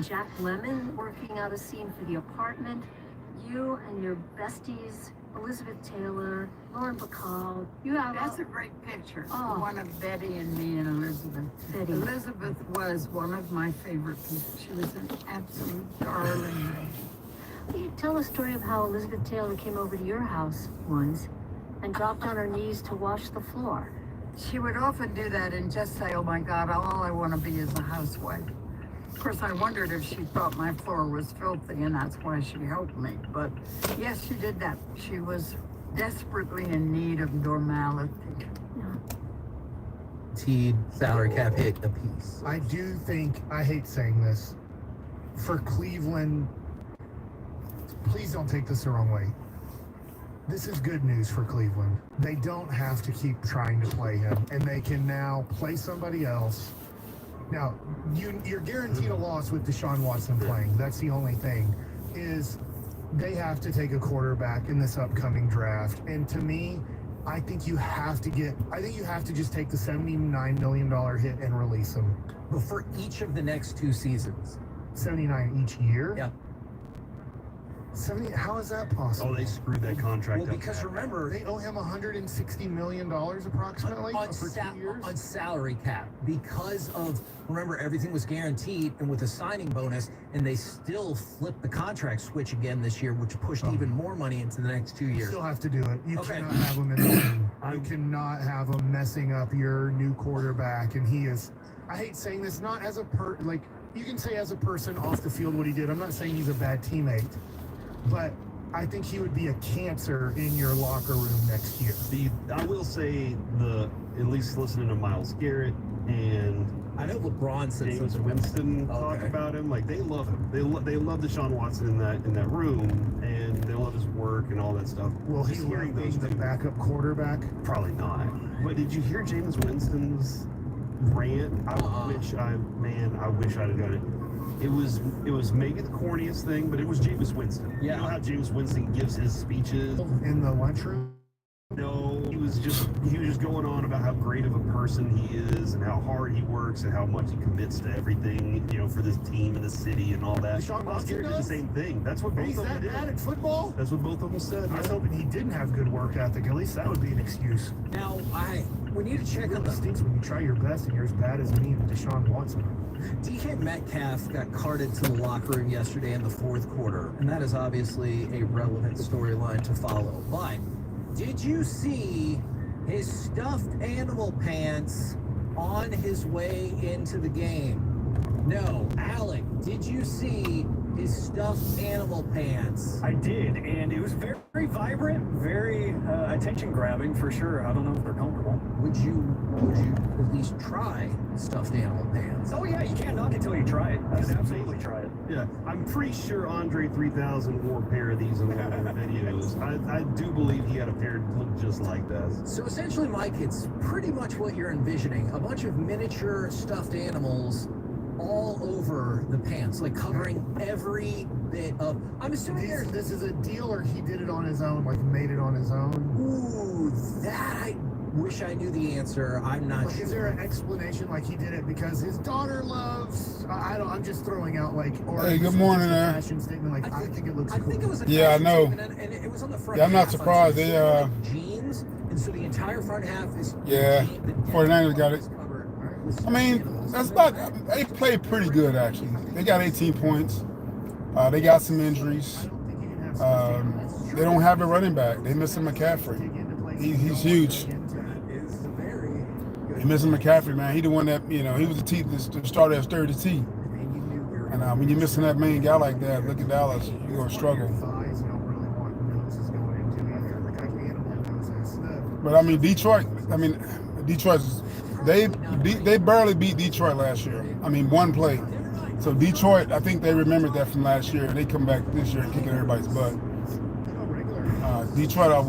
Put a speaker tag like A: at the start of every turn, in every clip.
A: Jack Lemmon working out a scene for The Apartment. You and your besties, Elizabeth Taylor, Lauren Bacall. You have
B: That's a great picture.
A: Oh.
B: One of Betty and me and Elizabeth.
A: Betty.
B: Elizabeth was one of my favorite people. She was an absolute darling.
A: Will you tell a story of how Elizabeth Taylor came over to your house once and dropped on her knees to wash the floor?
B: She would often do that and just say, "Oh my God, all I want to be is a housewife." Of course, I wondered if she thought my floor was filthy and that's why she helped me. But yes, she did that. She was desperately in need of normality.
C: Teed salary cap hit a piece.
D: I do think, I hate saying this, for Cleveland, please don't take this the wrong way. This is good news for Cleveland. They don't have to keep trying to play him, and they can now play somebody else. Now, you're guaranteed a loss with Deshaun Watson playing. That's the only thing, is they have to take a quarterback in this upcoming draft. And to me, I think you have to just take the $79 million hit and release him.
C: But for each of the next 2 seasons.
D: 79 each year?
C: Yeah.
D: 70, how is that possible?
E: Oh, they screwed that contract
C: Well,
E: up.
C: because remember,
D: They owe him $160 million approximately for 2 years?
C: on salary cap, because of, remember, everything was guaranteed and with a signing bonus, and they still flipped the contract switch again this year, which pushed even more money into the next 2
D: You
C: years.
D: still have to do it. You
C: Okay.
D: cannot have him in the game. You cannot have him messing up your new quarterback. And he is, I hate saying this, not as a you can say as a person off the field what he did. I'm not saying he's a bad teammate, but I think he would be a cancer in your locker room next year.
E: I will say at least listening to Myles Garrett and
C: I know LeBron said
E: James
C: something.
E: Winston talk about him. Like, they love him. They love Deshaun Watson in that room, and they love his work and all that stuff.
D: Will he
E: Just
D: love being the
E: two,
D: backup quarterback?
E: probably not. But did you hear James Winston's rant? I wish I'd have done it. It was maybe the corniest thing, but it was Jameis Winston.
C: Yeah.
E: You know how James Winston gives his speeches?
D: In the lunchroom?
E: No, he was just going on about how great of a person he is and how hard he works and how much he commits to everything, for this team and the city and all that.
D: Deshaun
E: Myles
D: Watson
E: Garrett did the
D: does?
E: same thing. That's what both
D: He's
E: of them
D: that
E: did.
D: bad at football?
E: That's what both of them said.
D: I was hoping he didn't have good work ethic. At least that would be an excuse.
C: Now, we need to check
D: It
C: on
D: really
C: the
D: stinks when you try your best and you're as bad as me and Deshaun Watson.
C: DK Metcalf got carted to the locker room yesterday in the 4th quarter, and that is obviously a relevant storyline to follow. But did you see his stuffed animal pants on his way into the game? No. Alec, did you see his stuffed animal pants?
F: I did, and it was very, very vibrant, very attention-grabbing for sure. I don't know if they're comfortable.
C: Would you at least try stuffed animal pants?
F: Oh yeah, you can't knock it till you try it. You can absolutely try it.
E: Yeah, I'm pretty sure Andre 3000 wore a pair of these in one of the videos. I do believe he had a pair that looked just like that.
C: So essentially, Mike, it's pretty much what you're envisioning. A bunch of miniature stuffed animals all over the pants, like covering every bit of... I'm assuming
D: This is a deal, or he did it on his own, like made it on his own?
C: Ooh, that I wish I knew the answer. I'm not sure.
D: Is there an explanation like he did it because his daughter loves... I'm just throwing out or
G: Hey, good morning,
D: a
G: man.
D: fashion statement, I think it looks
C: I
D: cool.
C: think it was a
G: Yeah, I
C: fashion
G: know.
C: statement, and it was on the front
G: Yeah, I'm not
C: half.
G: surprised.
C: So
G: They,
C: it's jeans, and so the entire front half is...
G: Yeah,
C: the
G: 49ers got it.
C: covered with
G: I
C: stuffed
G: mean,
C: animals.
G: that's not. They played pretty good, actually. They got 18 points. They got some injuries. They don't have a running back. They missing McCaffrey. He's huge. They missing McCaffrey, man. He the one that, he was the starter that stirred the tea. And when you're missing that main guy like that, look at Dallas, you're going to struggle. But, Detroit, they barely beat Detroit last year. One play. So Detroit, I think they remembered that from last year. They come back this year and kicking everybody's butt. Detroit,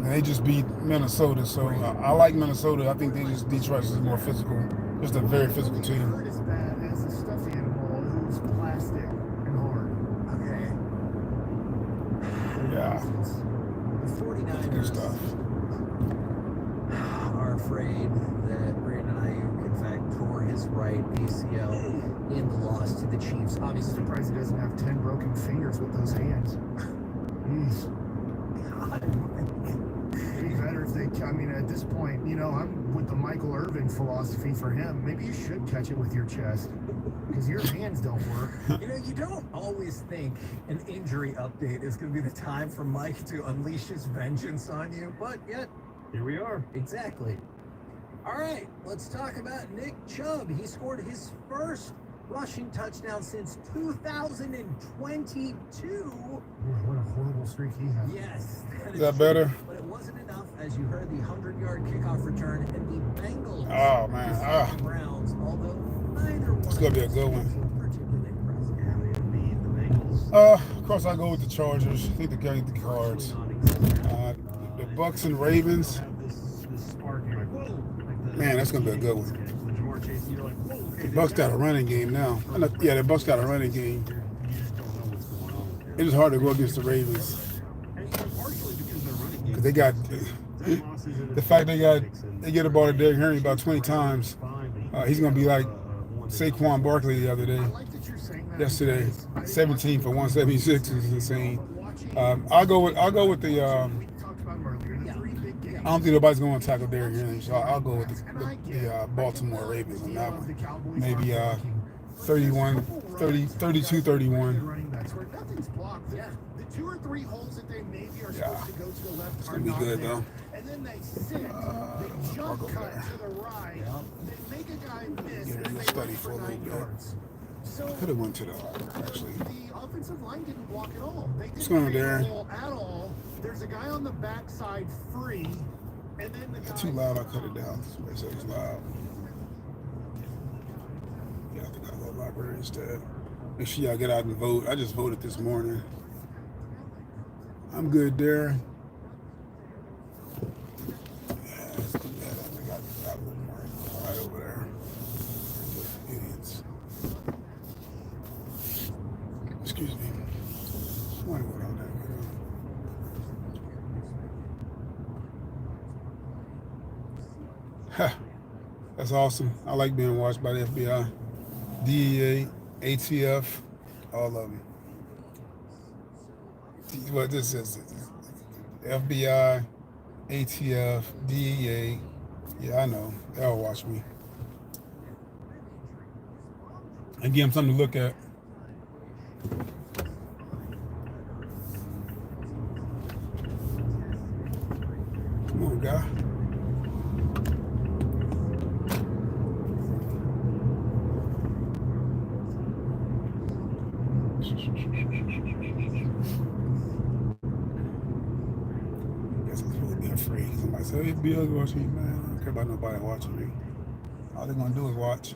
G: they just beat Minnesota. So I like Minnesota. I think Detroit is more physical. Just a very physical team.
D: As bad as a stuffed animal who's plastic and hard.
G: Yeah.
C: The 49ers
G: Good stuff.
C: are afraid that Brandon Ayuk, in fact, tore his right right ACL in the loss to the Chiefs.
D: I'm
C: Obviously,
D: surprised he doesn't have 10 broken fingers with those hands. Jeez. It'd be better if they, I mean, at this point, you know, I'm with the Michael Irvin philosophy for him. Maybe you should catch it with your chest because your hands don't work.
F: You know, you don't always think an injury update is going to be the time for Mike to unleash his vengeance on you, but yet,
E: Here we are.
C: exactly. All right, let's talk about Nick Chubb. He scored his first rushing touchdown since 2022.
D: Boy, what a horrible streak he had.
C: Yes.
G: Is that better?
C: But it wasn't enough, as you heard the 100-yard kickoff return, and the Bengals.
G: Oh, man.
C: defeated the Browns, although neither one.
G: It's gonna be a good one.
C: Particularly impressive.
E: Yeah, man, the Bengals.
G: Of course, I go with the Chargers. I think the game, the Cards. The Bucks and Ravens.
E: Have this spark. You're like, whoa. Like
G: Man, that's gonna be a good one.
E: When Jamar Chase, you're like, whoa. Okay,
G: The Bucks got a running game now. Yeah, the Bucks got a running game.
E: You just don't know what's going on with
G: It is hard to go against the Ravens
E: And partially because they're running game.
G: because they got the fact they get the ball to Derrick Henry about 20 times. He's gonna be like Saquon Barkley the other day.
D: I like that you're saying that
G: Yesterday,
D: because I
G: 17 for 176 is insane.
D: watching-
G: I'll go with the.
D: we talked about him earlier. The three big games.
G: I don't think nobody's going to tackle Derrick Henry, so I'll go with the Baltimore Ravens on that one. Maybe 31, 30, 32, 31.
D: Running backs where nothing's blocked. The 2 or 3 holes that they maybe are
G: Yeah.
D: supposed to go to the left
G: It's
D: are
G: gonna be
D: not
G: good,
D: there.
G: though.
D: And then they sit, they
G: I'll
D: jump
G: go
D: cut
G: there.
D: to the right, they make a guy miss,
G: Yeah,
D: and
G: you'll
D: they
G: study
D: run
G: for a
D: for
G: little
D: 9
G: bit.
D: yards. So
G: Could have went to the actually.
D: the offensive line didn't block at all. They
G: What's
D: didn't
G: going on,
D: create a
G: Darren?
D: hole at all. There's a guy on the backside free, and then the guy.
G: It's too loud. I cut it down. Somebody said it's loud. Yeah, I think I'll go library instead. Make sure y'all get out and vote. I just voted this morning. I'm good there. Yeah, that's too bad. I think I got a little more right over there. Idiots. Excuse me. Why went on that video? Ha. That's awesome. I like being watched by the FBI, DEA, ATF, all of them. What this is, FBI, ATF, DEA. Yeah, I know. They all watch me. And give them something to look at. Come on, guy. Guess I'm really being free. Somebody said, hey, Bill's watching you, man. I don't care about nobody watching me. All they're gonna do is watch.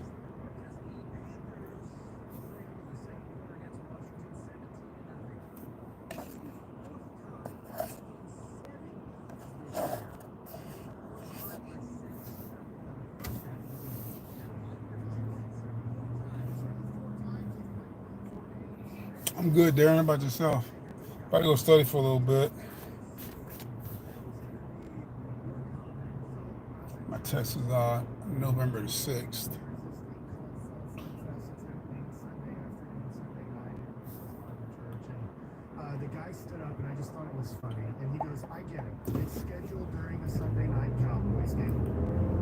G: I'm good, Darren. How about yourself? Probably go study for a little bit. My test is November the 6th.
D: The guy stood up, and I just thought it was funny. And he goes, I get it. It's scheduled during a Sunday night Cowboys game.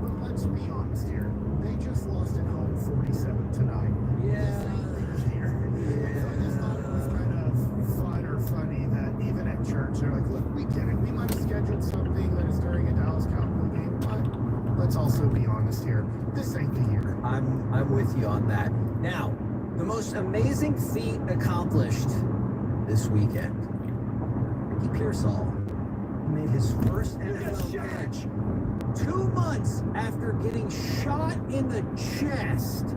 D: But let's be honest here. They just lost at home 47-9.
C: Yeah.
D: Here. So I just thought it was kind of fun or funny that even at church, they're like, look, we get it. We might have scheduled something that is during a Dallas Cowboy game, but let's also be honest here. This ain't the year.
C: I'm with you on that. Now, the most amazing feat accomplished this weekend. Ricky Pearsall made his first NFL catch 2 months after getting shot in the chest.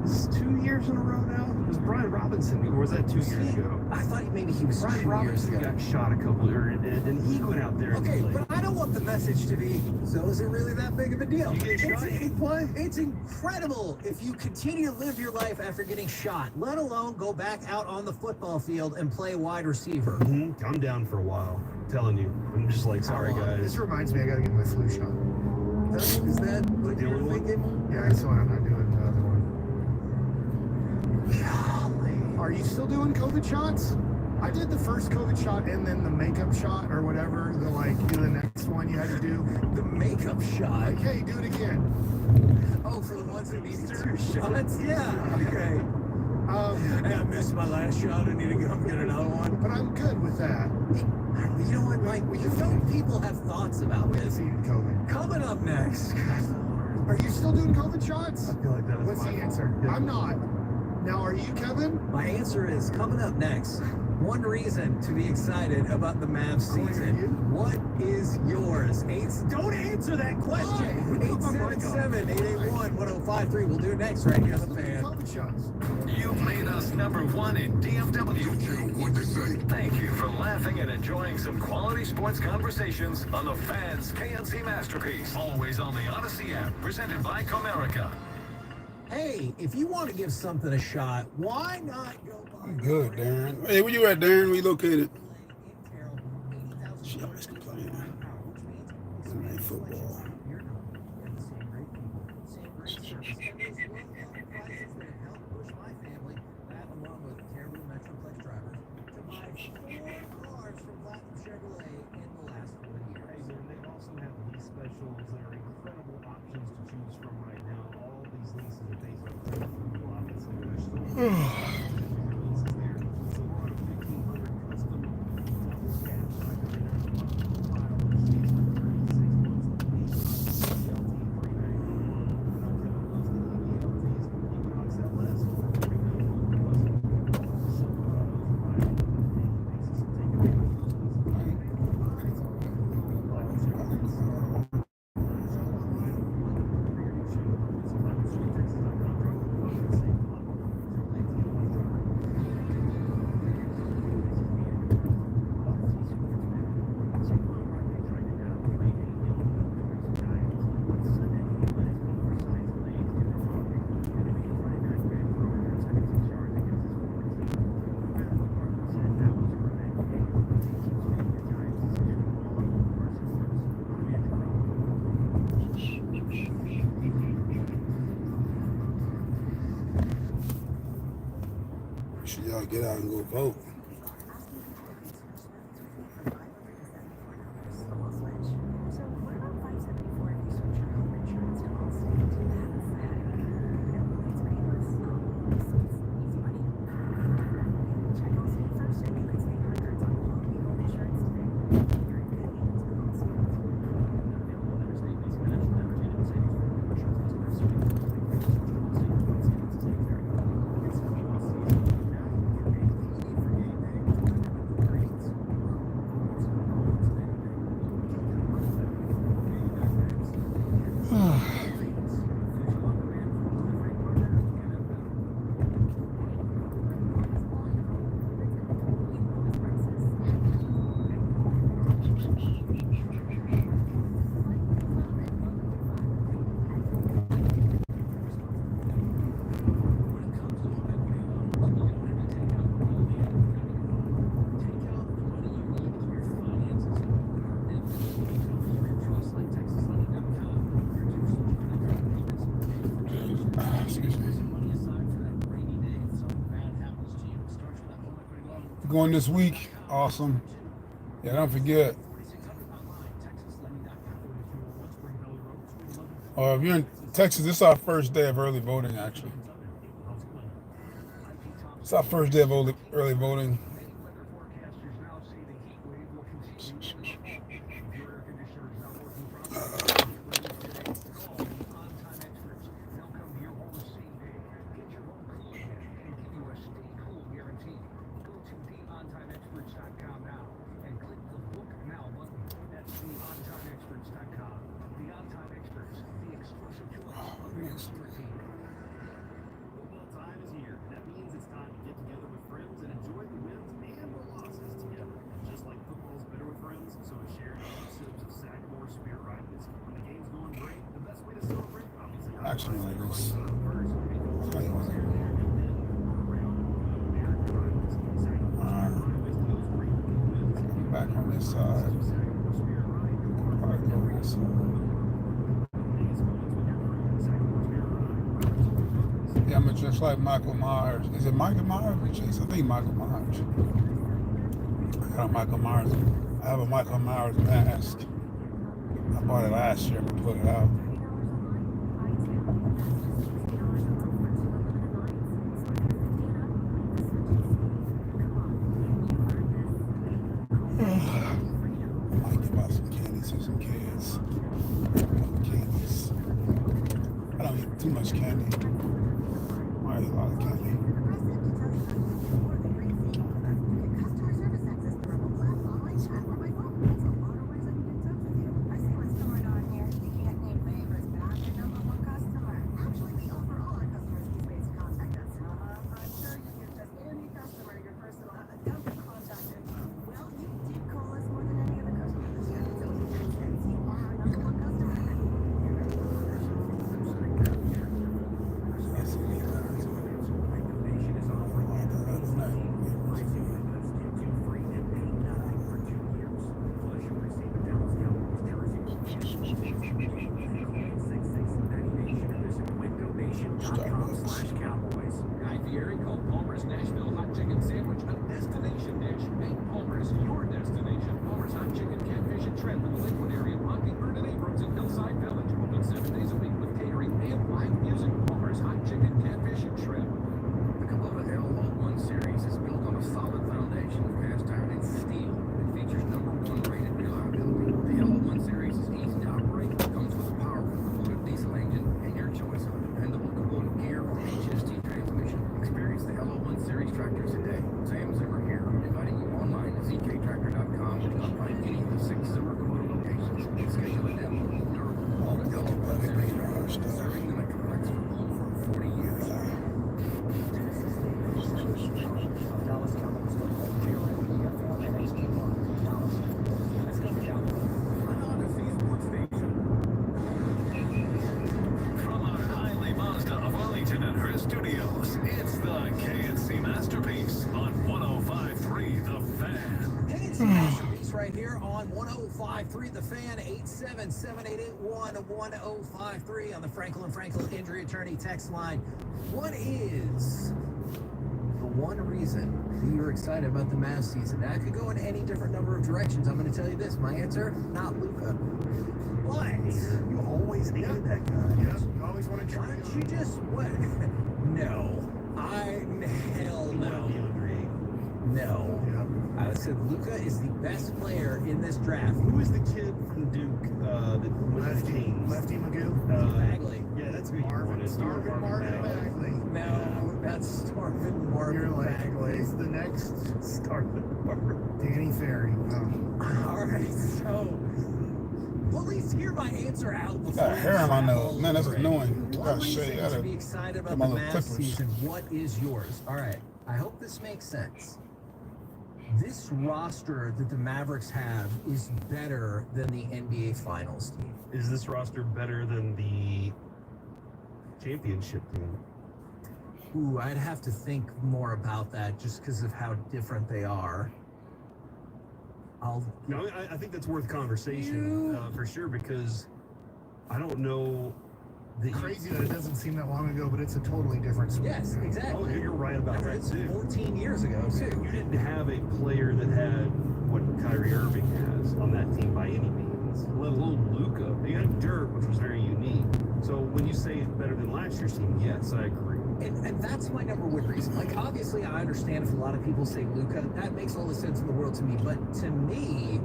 E: This is 2 years in a row now. It was Brian Robinson, or was that 2 years ago?
C: I thought maybe he was
E: Brian
C: 2 years
E: Robinson
C: ago.
E: got shot a couple, and he went out there.
C: Okay,
E: and
C: but I don't want the message to be, so is it really that big of a deal?
E: You get shot, you play.
C: It's incredible if you continue to live your life after getting shot, let alone go back out on the football field and play wide receiver.
E: I'm down for a while. I'm telling you. I'm just like, sorry,
C: How long?
E: guys.
D: This reminds me, I gotta get my flu shot.
F: Is that what
E: The
F: you were
E: only one?
F: thinking?
D: Yeah, that's why I'm not doing the other one. Are you still doing COVID shots? I did the first COVID shot and then the makeup shot or whatever. The next one you had to do.
F: The makeup shot.
D: Like, hey, do it again.
F: Oh, for the ones that need 2 shots? Yeah. Okay. Hey, I missed my last shot. I need to go get another one.
D: But I'm good with that.
F: You know what, Mike? You know people have thoughts about this.
D: COVID.
F: Coming up next.
D: Are you still doing COVID shots?
E: I feel like that is
D: What's the
E: my
D: answer?
E: fault. Yeah.
D: I'm not. Now, are you, Kevin?
F: My answer is coming up next. One reason to be excited about the Mavs
D: Oh, are
F: season.
D: you?
F: What is yours? Don't answer that question.
D: Why?
F: 877-881-1053. We'll do it next right here on the Fan.
D: COVID shots.
H: You've made us #1 in DFW.
G: What to say?
H: Thank you for laughing and enjoying some quality sports conversations on the Fans KNC Masterpiece. Always on the Odyssey app, presented by Comerica.
F: Hey, if you want to give something a shot, why not go buy
G: I'm good, Darren. Hey, where you at, Darren? Where you located? She always complaining. Sunday football.
E: Hey, man, they also have lease specials that are incredible options to choose from right now. All these leases are based on people, obviously. There's still leases there. So we're on 1,500 custom double cash. I mean, there's a lot of file receipts for 36 months of lease. ELT free rate. Equinox LS.
G: Should y'all get out and go vote? Excuse me. Going this week, awesome. Yeah, don't forget. If you're in Texas, this is our first day of early voting, actually. It's our first day of early voting. Actually, like this. Back on this side. Probably go this side. like Michael Myers. Is it Michael Myers or Jason? I think Michael Myers. I got a Michael Myers. I have a Michael Myers mask. I bought it last year, but put it out. I might give out some candies to some kids. Candies. I don't eat too much candy. I eat a lot of candy.
H: Guy Fieri called Palmer's Nashville Hot Chicken Sandwich a destination dish. Make Palmer's your destination. Palmer's Hot Chicken, Catfish, and Shrimp in the Lakewood area, Mockingbird and Abrams in Hillside Village. Open 7 days a week with catering and live music. Palmer's Hot Chicken, Catfish, and Shrimp. The Kubota L01 series is built on a solid foundation of cast iron and steel. It features #1 rated reliability. The L01 series is easy to operate, comes with a powerful Kubota diesel engine, and your choice of a dependable Kubota gear or HST transmission. Experience the L01 series tractors today. Sam Zimmer here, inviting you online to zktractor.com to find any of the 6 Zimmer Kubota locations. Schedule a demo. Durable, all the L01 series tractors, serving the Metroplex for 40 years.
C: Dallas Cowboys football here on EFL and HD1. Dallas. Let's go, Cowboys.
H: Odyssey Sports Station. From our Highly Mazda of Arlington and her studios, it's the KNC Masterpiece on 105.3 The Fan.
C: Hey, it's the Masterpiece right here on 105.3 The Fan, 877-881-1053 on the Franklin Injury Attorney text line. What is the one reason that you're excited about the Mavs season? Now, I could go in any different number of directions. I'm going to tell you this. My answer, not Luka. What?
E: You always hated that guy.
D: Yeah, you always want to
C: Why
D: try.
C: don't you just, what? No. Hell no. No.
D: Yeah.
C: I said Luka is the best player in this draft.
E: Who is the kid from Duke that was the Kings?
D: Lefty Magoo.
C: Bagley.
E: Yeah, that's who you wanted.
D: Marvin Bagley.
C: No, that's Marvin Marvin
D: You're like,
C: Bagley.
D: he's the next
E: Starvin.
D: Danny Ferry.
C: All right, so well, at least hear my answer out before.
G: Got hair on my nose. Man, that's
C: Right.
G: annoying. You
C: One
G: gotta
C: reason
G: shave
C: to
G: that.
C: be excited about
G: Get
C: the
G: my little
C: Mavs
G: clippers.
C: season. What is yours? All right, I hope this makes sense. This roster that the Mavericks have is better than the NBA Finals team.
E: Is this roster better than the championship team?
C: Ooh, I'd have to think more about that just because of how different they are.
E: No, I think that's worth conversation for sure, because I don't know that
D: Crazy that it doesn't seem that long ago, but it's a totally different sport.
C: Yes,
E: Oh,
C: exactly.
E: you're right about that
C: It's
E: too.
C: 14 years ago, too.
E: You didn't have a player that had what Kyrie Irving has on that team by any means, let alone Luka. You had Dirk, which was very unique. So when you say it's better than last year's team, yes, I agree.
C: And that's my #1 reason. Like, obviously, I understand if a lot of people say Luka. That makes all the sense in the world to me. But to me,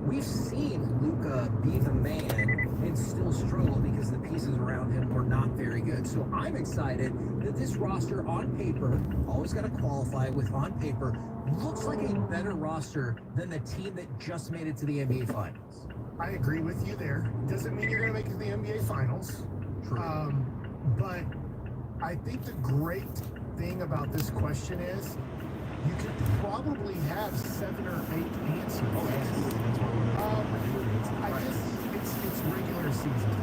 C: we've seen Luka be the man and still struggle because the pieces around him were not very good. So I'm excited that this roster on paper, always got to qualify with on paper, looks like a better roster than the team that just made it to the NBA Finals.
D: I agree with you there. Doesn't mean you're going to make it to the NBA Finals.
C: True.
D: But I think the great thing about this question is you could probably have 7 or 8 answers.
E: Oh, absolutely. That's why we're
D: I just, it's regular season.